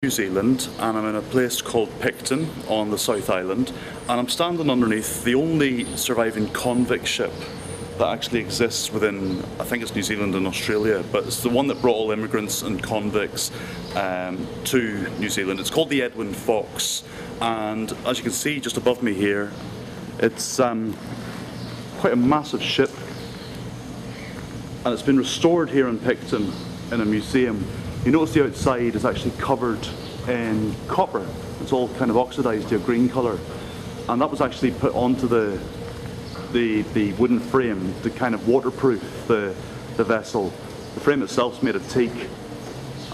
New Zealand, and I'm in a place called Picton on the South Island, and I'm standing underneath the only surviving convict ship that actually exists within, I think it's New Zealand and Australia, but it's the one that brought all immigrants and convicts to New Zealand. It's called the Edwin Fox, and as you can see just above me here, it's quite a massive ship, and it's been restored here in Picton in a museum. You notice the outside is actually covered in copper. It's all kind of oxidized to a green colour, and that was actually put onto the wooden frame to kind of waterproof the vessel. The frame itself is made of teak,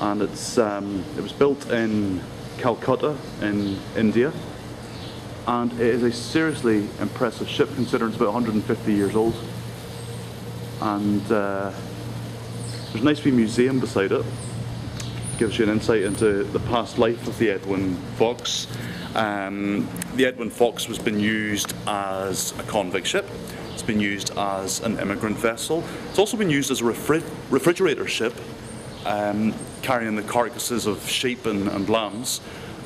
and it was built in Calcutta in India, and it is a seriously impressive ship considering it's about 150 years old. And there's a nice wee museum beside it. Gives you an insight into the past life of the Edwin Fox. The Edwin Fox has been used as a convict ship. It's been used as an immigrant vessel. It's also been used as a refrigerator ship, carrying the carcasses of sheep and lambs.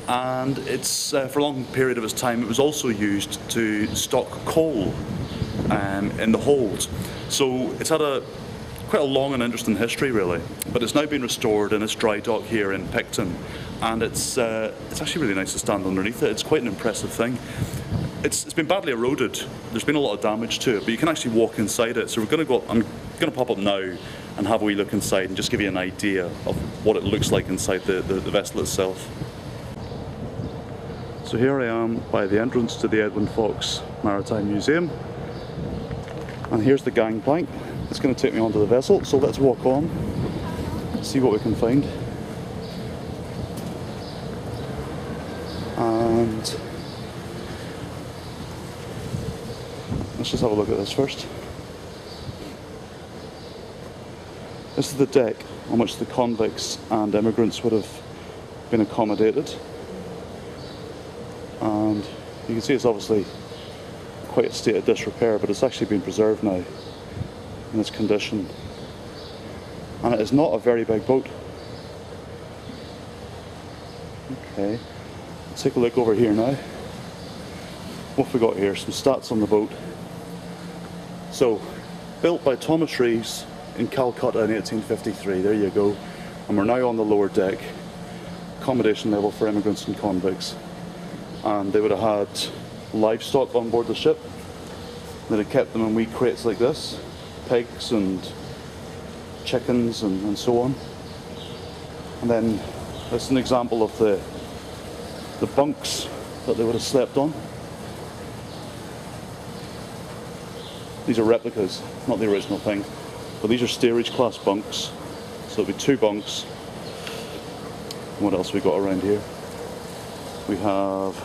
And it's for a long period of its time, it was also used to stock coal in the hold. So it's had quite a long and interesting history, really, but it's now been restored in its dry dock here in Picton, and it's actually really nice to stand underneath it. It's quite an impressive thing. It's been badly eroded. There's been a lot of damage to it, but you can actually walk inside it. So I'm going to pop up now and have a wee look inside and just give you an idea of what it looks like inside the vessel itself. So here I am by the entrance to the Edwin Fox Maritime Museum, and here's the gangplank. It's going to take me onto the vessel, so let's walk on, see what we can find. And let's just have a look at this first. This is the deck on which the convicts and immigrants would have been accommodated. And you can see it's obviously quite a state of disrepair, but it's actually been preserved now in its condition, and it is not a very big boat. Okay, let's take a look over here now. What have we got here? Some stats on the boat. So, built by Thomas Reeves in Calcutta in 1853, there you go, and we're now on the lower deck, accommodation level for immigrants and convicts, and they would have had livestock on board the ship. They'd have kept them in wee crates like this, pigs and chickens and so on. And then this is an example of the bunks that they would have slept on. These are replicas, not the original thing, but these are steerage class bunks. So it'll be 2 bunks. And what else have we got around here? We have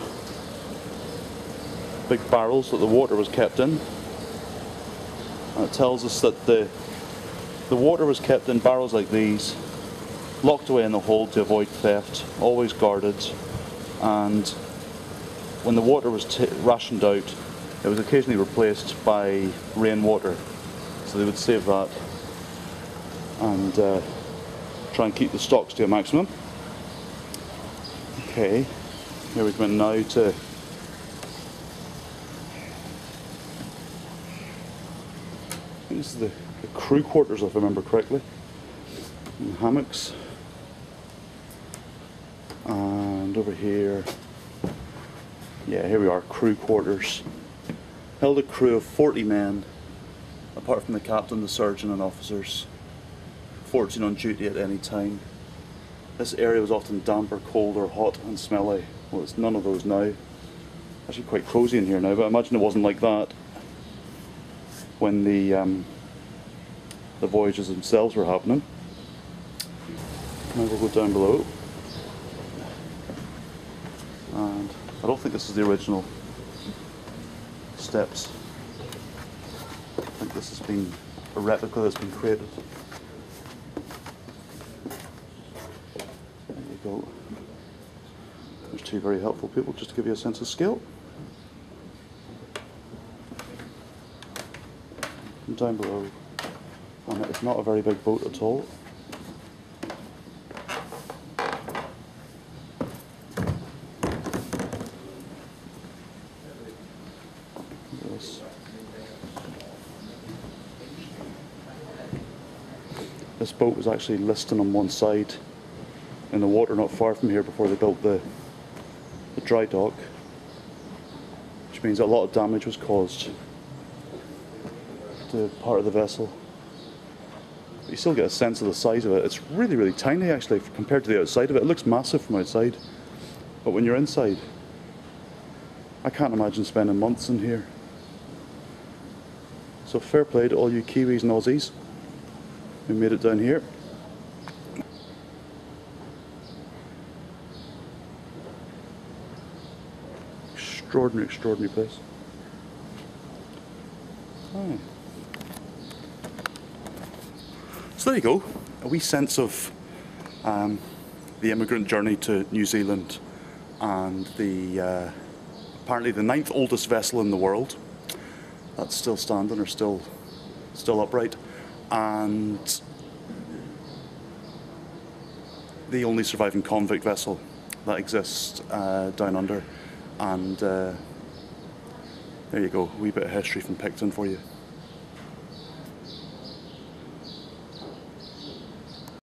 big barrels that the water was kept in. And it tells us that the water was kept in barrels like these, locked away in the hold to avoid theft, always guarded, and when the water was rationed out, it was occasionally replaced by rainwater, so they would save that and try and keep the stocks to a maximum. Okay, here we come in now to this is the crew quarters, if I remember correctly, and hammocks. And over here, yeah, here we are, crew quarters. Held a crew of 40 men, apart from the captain, the surgeon and officers, 14 on duty at any time. This area was often damp or cold or hot and smelly. Well, it's none of those now. Actually quite cosy in here now, but I imagine it wasn't like that when the voyages themselves were happening. Now we'll go down below, and I don't think this is the original steps. I think this has been a replica that's been created. There you go. There's 2 very helpful people just to give you a sense of scale. And down below, and it's not a very big boat at all. This boat was actually listing on one side in the water not far from here before they built the dry dock, which means a lot of damage was caused to part of the vessel. But you still get a sense of the size of it. It's really, really tiny actually compared to the outside of it. It looks massive from outside, but when you're inside, I can't imagine spending months in here. So fair play to all you Kiwis and Aussies who made it down here. Extraordinary, extraordinary place. Aye. So there you go, a wee sense of the immigrant journey to New Zealand and the apparently the 9th oldest vessel in the world that's still standing or still upright, and the only surviving convict vessel that exists down under. And there you go, a wee bit of history from Picton for you.